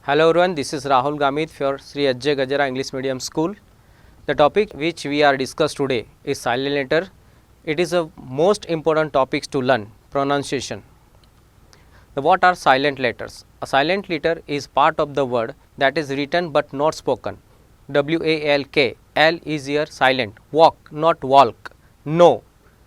Hello everyone, this is Rahul G for SHREE Gajera English Medium School. The topic which we are discussed today is silent letter. It is a most important topics to learn, pronunciation. What are silent letters? A silent letter is part of the word that is written but not spoken. W-A-L-K, L is here silent, walk not walk, no,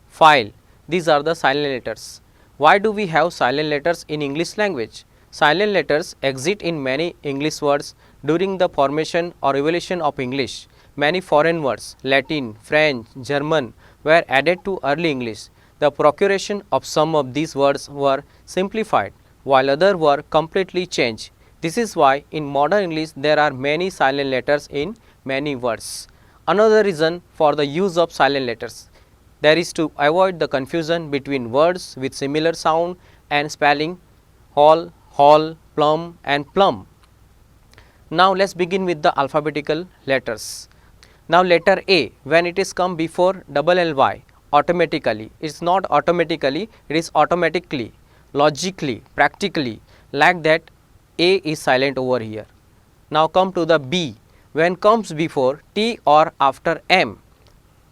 file. These are the silent letters. Why do we have silent letters in English language? Silent letters exist in many English words during the formation or evolution of English. Many foreign words, Latin, French, German were added to early English. The pronunciation of some of these words were simplified, while others were completely changed. This is why in modern English there are many silent letters in many words. Another reason for the use of silent letters there is to avoid the confusion between words with similar sound and spelling hall, hall, plum and plum. Now let us begin with the alphabetical letters. Now letter A, when it is come before double ly, automatically, it is not automatically, it is automatically, logically, practically, like that A is silent over here. Now come to the B, when comes before T or after M.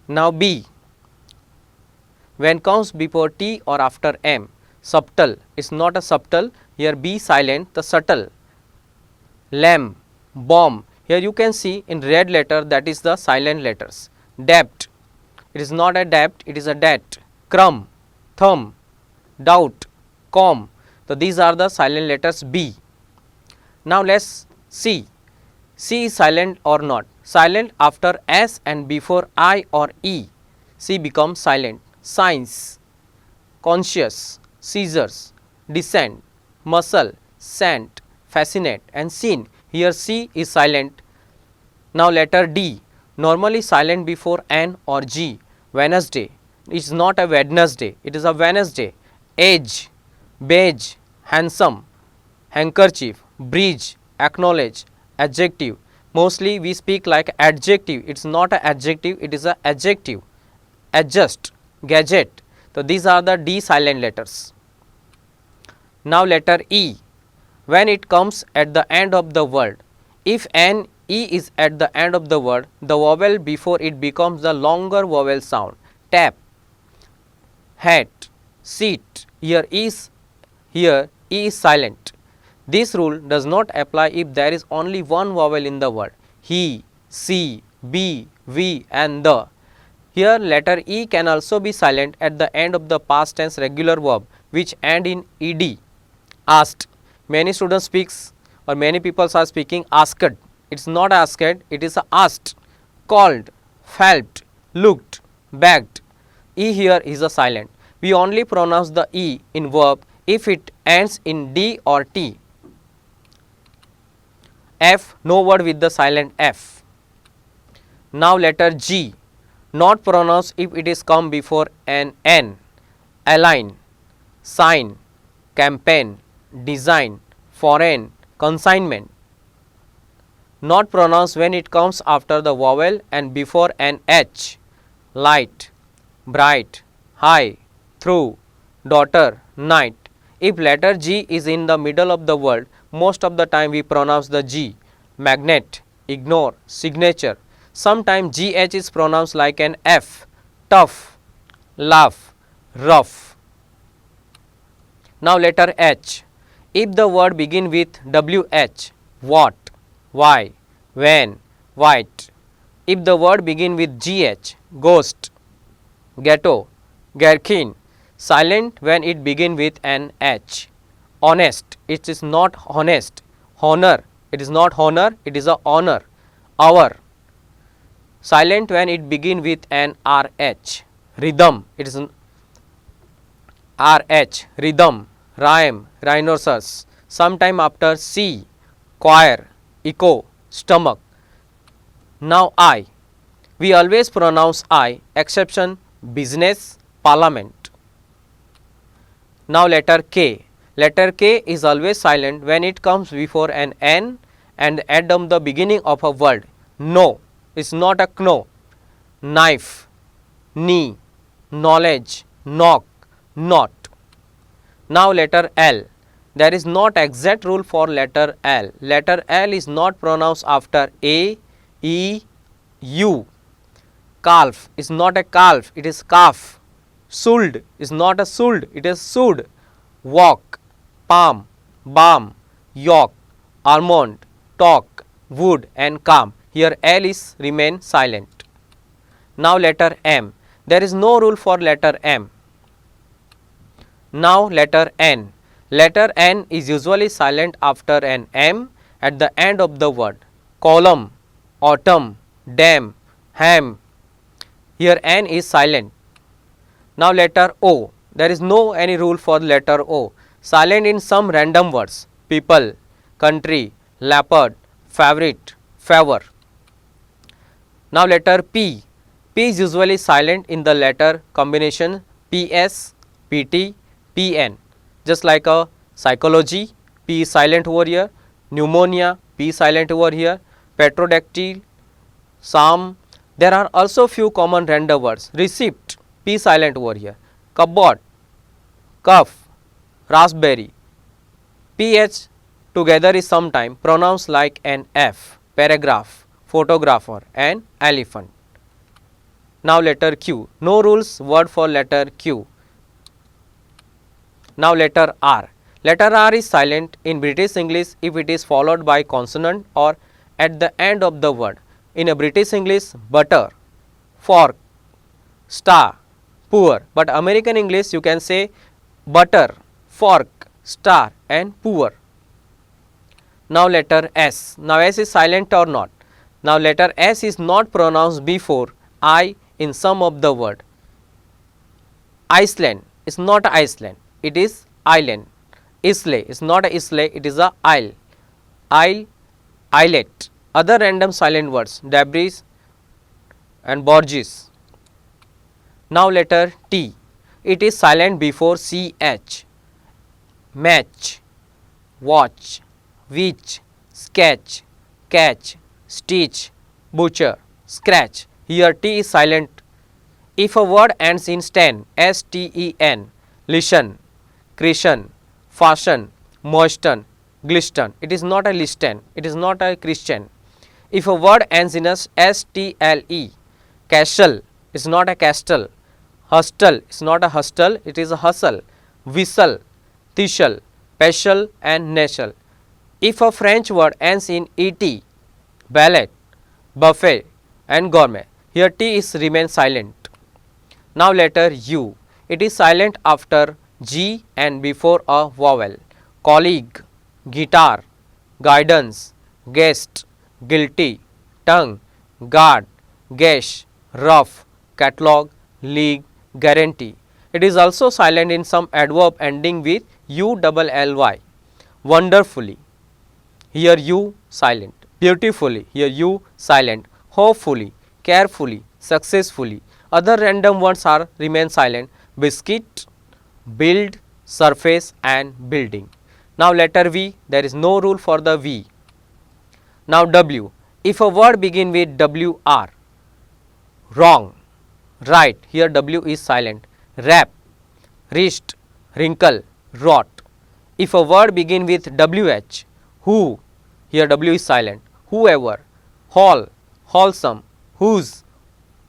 Now B, when comes before T or after M. Subtle is not a subtle, here B silent, the subtle. Lamb, bomb, here you can see in red letter, that is the silent letters. Debt, it is not a debt, it is a debt. Crumb, thumb, doubt, comb, so these are the silent letters B. Now let us see, C is silent or not. Silent after S and before I or E, C becomes silent. Science, conscious, scissors, descent, muscle, scent, fascinate and scene, here C is silent. Now letter D, normally silent before N or G. Wednesday, it is not a Wednesday, it is a Wednesday. Age, beige, handsome, handkerchief, bridge, acknowledge, adjective, mostly we speak like adjective, it is not an adjective, it is an adjective. Adjust, gadget, so these are the D silent letters. Now letter E, when it comes at the end of the word, if an E is at the end of the word, the vowel before it becomes the longer vowel sound. Tap, hat, seat, here E is silent. This rule does not apply if there is only one vowel in the word. He, she, be, we and the. Here letter E can also be silent at the end of the past tense regular verb which end in ed. Asked, many students speaks or many people are speaking asked, it is not asked, it is asked. Called, felt, looked, begged, E here is a silent. We only pronounce the E in verb if it ends in D or T. F, no word with the silent F. Now letter G, not pronounced if it is come before an N. Align, sign, campaign, design, foreign, consignment. Not pronounced when it comes after the vowel and before an H. Light, bright, high, through, daughter, night. If letter G is in the middle of the word, most of the time we pronounce the G. Magnet, ignore, signature. Sometimes GH is pronounced like an F. Tough, laugh, rough. Now letter H. If the word begin with WH, what, why, when, white. If the word begin with GH, ghost, ghetto, gherkin. Silent when it begin with an H. Honest, it is not honest. Honor, it is not honor, it is a honor. Hour, silent when it begin with an RH. Rhythm, it is RH, rhythm, rhyme, rhinoceros. Sometime after C, choir, echo, stomach. Now I, we always pronounce I, exception business, parliament. Now letter K, letter K is always silent when it comes before an N and at the beginning of a word. No, is not a kno. Knife, knee, knowledge, knock, not. Now letter L, there is not exact rule for letter L. Letter L is not pronounced after A, E, U. Calf is not a calf, it is calf. Sold is not a sold, it is sold. Walk, palm, balm, york, almond, talk, wood and calm. Here L is remain silent. Now letter M. There is no rule for letter M. Now letter N. Letter N is usually silent after an M at the end of the word. Column, autumn, dam, ham. Here N is silent. Now letter O. There is no any rule for letter O. Silent in some random words. People, country, leopard, favorite, favor. Now letter P. P is usually silent in the letter combination PS, PT, PN. Just like a psychology, P is silent over here. Pneumonia, P is silent over here. Petrodactyl, psalm. There are also few common random words. Receipt, P silent over here. Cupboard, cuff, raspberry. PH together is sometime pronounced like an F. Paragraph, photographer and elephant. Now letter Q. No rules word for letter Q. Now letter R. Letter R is silent in British English if it is followed by consonant or at the end of the word. In a British English, butter, fork, star, poor. But American English you can say butter, fork, star and poor. Now letter S. Now S is silent or not. Now letter S is not pronounced before I in some of the word. Iceland is not Iceland, it is island. Islay is not a Islay, it is a isle. Isle, islet. Other random silent words, debris and Borges. Now letter T. It is silent before CH. Match, watch, witch, sketch, catch, stitch, butcher, scratch. Here T is silent. If a word ends in sten, STEN, listen, Christian, fashion, moisten, glisten. It is not a listen, it is not a Christian. If a word ends in a STLE, castle is not a castle, hostel is not a hostel, it is a hustle, whistle, thistle, special and nation. If a French word ends in ET, ballet, buffet and gourmet, here T is remain silent. Now letter U. It is silent after G and before a vowel. Colleague, guitar, guidance, guest, guilty, tongue, guard, gash, rough, catalog, league, guarantee. It is also silent in some adverb ending with ULLY. Wonderfully, here U silent. Beautifully, here U silent. Hopefully, carefully, successfully. Other random words are remain silent. Biscuit, build, surface and building. Now letter V, there is no rule for the V. Now W. If a word begin with WR, wrong, right, here W is silent. Wrap, wrist, wrinkle, rot. If a word begin with WH, who, here W is silent. Whoever, hall, wholesome, whose,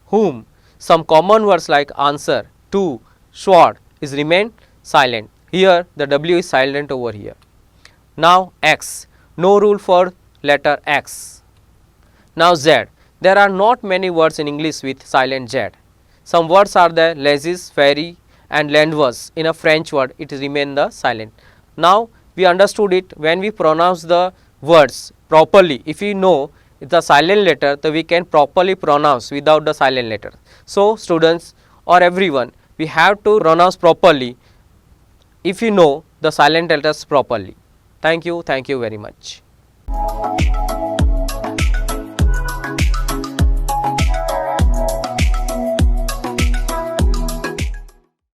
whom. Some common words like answer, to, sword is remain silent. Here the W is silent over here. Now X. No rule for letter X. Now Z. There are not many words in English with silent Z. Some words are the laissez faire and landwas. In a French word it remain the silent. Now we understood it when we pronounce the words properly. If we know the silent letter, then we can properly pronounce without the silent letter. So students or everyone, we have to pronounce properly if you know the silent letters properly. Thank you very much.